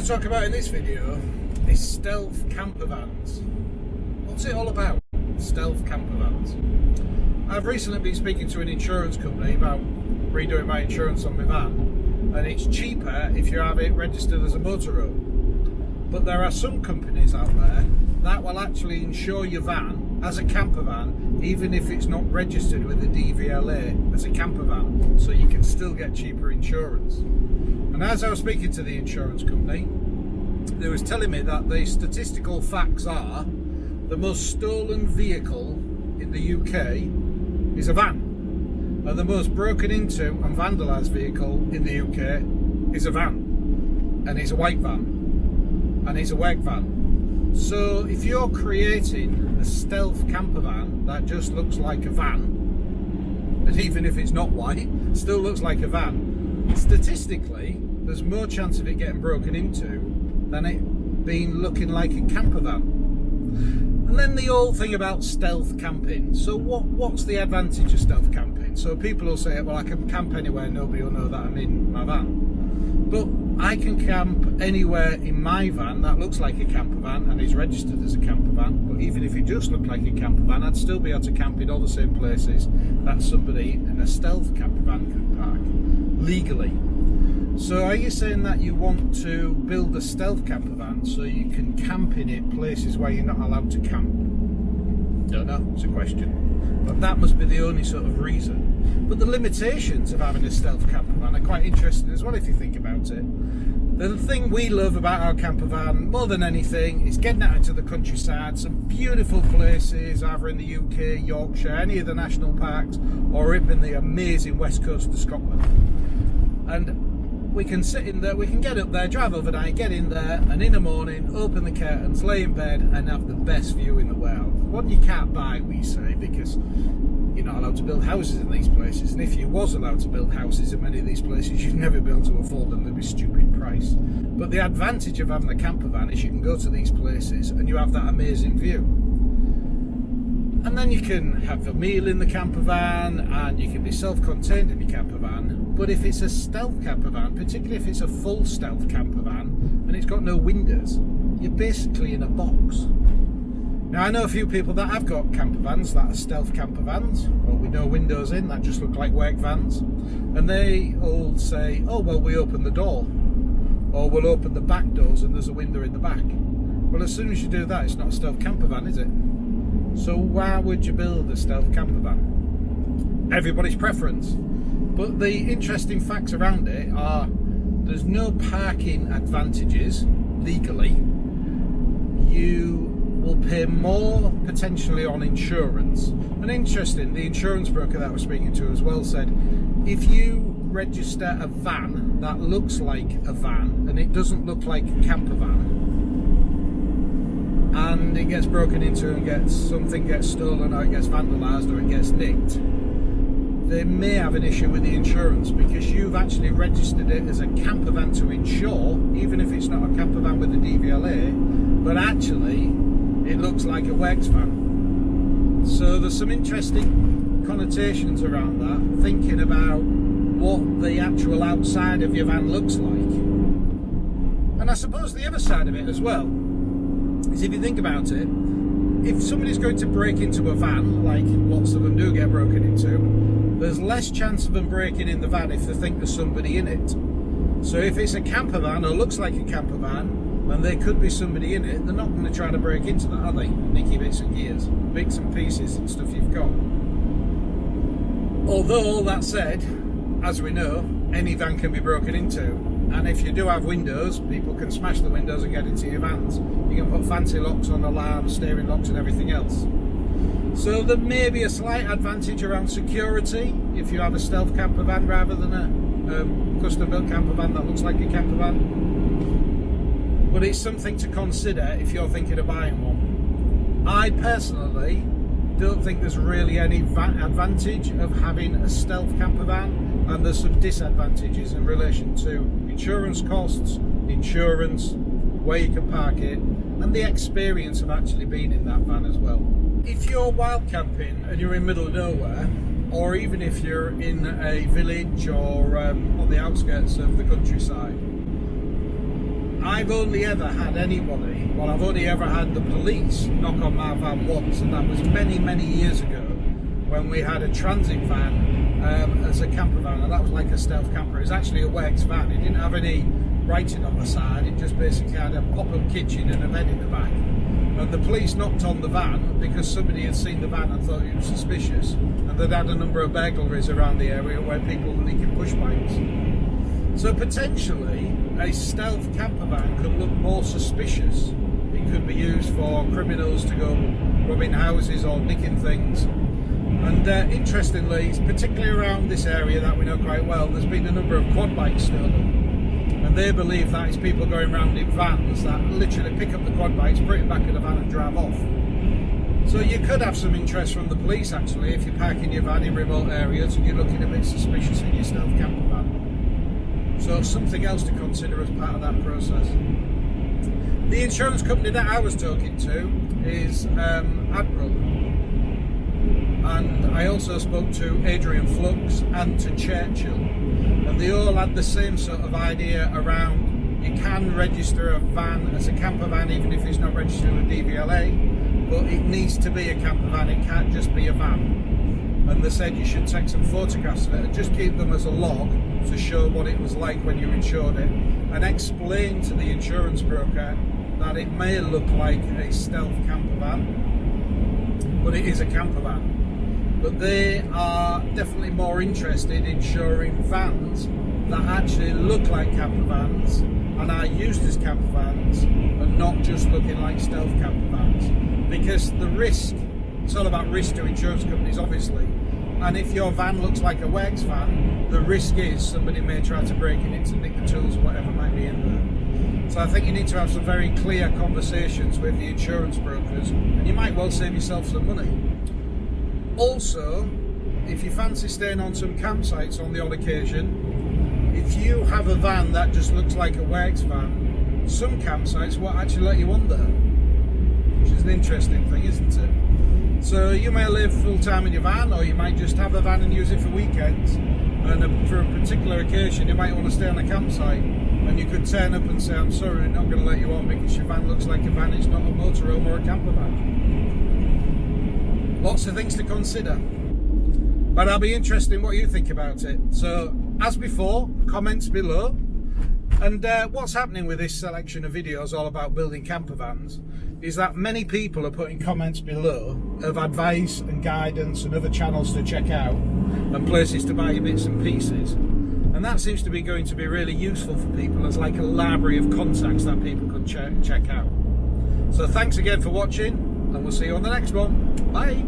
want to talk about in this video is stealth camper vans. What's it all about, stealth camper vans? I've recently been speaking to an insurance company about redoing my insurance on my van, and it's cheaper if you have it registered as a motor home. But there are some companies out there that will actually insure your van as a camper van, even if it's not registered with the DVLA as a camper van, so you can still get cheaper insurance. And as I was speaking to the insurance company, they was telling me that the statistical facts are the most stolen vehicle in the UK is a van, and the most broken into and vandalised vehicle in the UK is a van, and it's a white van, and it's a WEG van. So if you're creating a stealth camper van that just looks like a van, and even if it's not white, still looks like a van, statistically there's more chance of it getting broken into than it being looking like a camper van. And then the whole thing about stealth camping. So what's the advantage of stealth camping? So people will say, well, I can camp anywhere, nobody will know that I'm in my van. But I can camp anywhere in my van that looks like a camper van and is registered as a camper van. But even if it just looked like a camper van, I'd still be able to camp in all the same places that somebody in a stealth camper van can park legally. So are you saying that you want to build a stealth camper van so you can camp in it places where you're not allowed to camp? Don't know, it's a question. But that must be the only sort of reason. But the limitations of having a stealth camper van are quite interesting as well if you think about it. The thing we love about our camper van more than anything is getting out into the countryside, some beautiful places either in the UK, Yorkshire, any of the national parks, or even the amazing west coast of Scotland. And we can sit in there, we can get up there, drive overnight, get in there, and in the morning open the curtains, lay in bed and have the best view in the world. One you can't buy, we say, because you're not allowed to build houses in these places, and if you was allowed to build houses in many of these places, you'd never be able to afford them. They'd be stupid price. But the advantage of having a camper van is you can go to these places and you have that amazing view. And then you can have a meal in the camper van, and you can be self-contained in your camper van. But if it's a stealth camper van, particularly if it's a full stealth camper van and it's got no windows, you're basically in a box. Now I know a few people that have got camper vans that are stealth camper vans, or with no windows in, that just look like WEG vans, and they all say, oh well, we open the door, or we'll open the back doors and there's a window in the back. Well, as soon as you do that, it's not a stealth camper van, is it? So why would you build a stealth camper van? Everybody's preference. But the interesting facts around it are there's no parking advantages legally. You will pay more potentially on insurance. And interesting, the insurance broker that I was speaking to as well said, if you register a van that looks like a van and it doesn't look like a camper van, and it gets broken into and something gets stolen, or it gets vandalised, or it gets nicked, they may have an issue with the insurance because you've actually registered it as a camper van to insure, even if it's not a camper van with a DVLA, but actually it looks like a WEG's van. So there's some interesting connotations around that, thinking about what the actual outside of your van looks like. And I suppose the other side of it as well is, if you think about it, if somebody's going to break into a van, like lots of them do get broken into, there's less chance of them breaking in the van if they think there's somebody in it. So if it's a camper van or looks like a camper van and there could be somebody in it, they're not going to try to break into that, are they? Nicky bits and gears, bits and pieces and stuff you've got. Although all that said, as we know, any van can be broken into. And if you do have windows, people can smash the windows and get into your vans. You can put fancy locks on, alarms, steering locks and everything else. So there may be a slight advantage around security if you have a stealth camper van rather than a custom built camper van that looks like a camper van. But it's something to consider if you're thinking of buying one. I personally don't think there's really any advantage of having a stealth camper van, and there's some disadvantages in relation to insurance costs, insurance, where you can park it, and the experience of actually being in that van as well. If you're wild camping and you're in middle of nowhere, or even if you're in a village or on the outskirts of the countryside, I've only ever had anybody, well, I've only ever had the police knock on my van once, and that was many, many years ago when we had a transit van as a camper van, and that was like a stealth camper. It was actually a Wex van. It didn't have any writing on the side. It just basically had a pop-up kitchen and a bed in the back. And the police knocked on the van because somebody had seen the van and thought it was suspicious, and they'd had a number of burglaries around the area where people were leaking push bikes. So potentially a stealth camper van could look more suspicious. It could be used for criminals to go robbing houses or nicking things. And interestingly, particularly around this area that we know quite well, there's been a number of quad bikes stolen. And they believe that it's people going around in vans that literally pick up the quad bikes, put it back in the van and drive off. So you could have some interest from the police actually if you're parking your van in remote areas and you're looking a bit suspicious in your stealth camper van. So something else to consider as part of that process. The insurance company that I was talking to is Admiral. And I also spoke to Adrian Flux and to Churchill, and they all had the same sort of idea around you can register a van as a camper van even if it's not registered with DVLA, but it needs to be a camper van, it can't just be a van. And they said you should take some photographs of it and just keep them as a log to show what it was like when you insured it, and explain to the insurance broker that it may look like a stealth camper van, but it is a camper van. But they are definitely more interested in insuring vans that actually look like camper vans and are used as camper vans and not just looking like stealth camper vans. Because the risk, it's all about risk to insurance companies obviously, and if your van looks like a Wex van, the risk is somebody may try to break in it to nick the tools or whatever might be in there. So I think you need to have some very clear conversations with the insurance brokers, and you might well save yourself some money. Also, if you fancy staying on some campsites on the odd occasion, if you have a van that just looks like a Wex van, some campsites will actually let you on there, which is an interesting thing, isn't it? So you may live full time in your van, or you might just have a van and use it for weekends, and for a particular occasion you might want to stay on a campsite, and you could turn up and say, I'm sorry, we're not going to let you on because your van looks like a van, it's not a motorhome or a camper van. Lots of things to consider, but I'll be interested in what you think about it. So as before, comments below. And what's happening with this selection of videos all about building camper vans is that many people are putting comments below of advice and guidance and other channels to check out and places to buy your bits and pieces, and that seems to be going to be really useful for people as like a library of contacts that people could check out. So thanks again for watching, and we'll see you on the next one. Bye.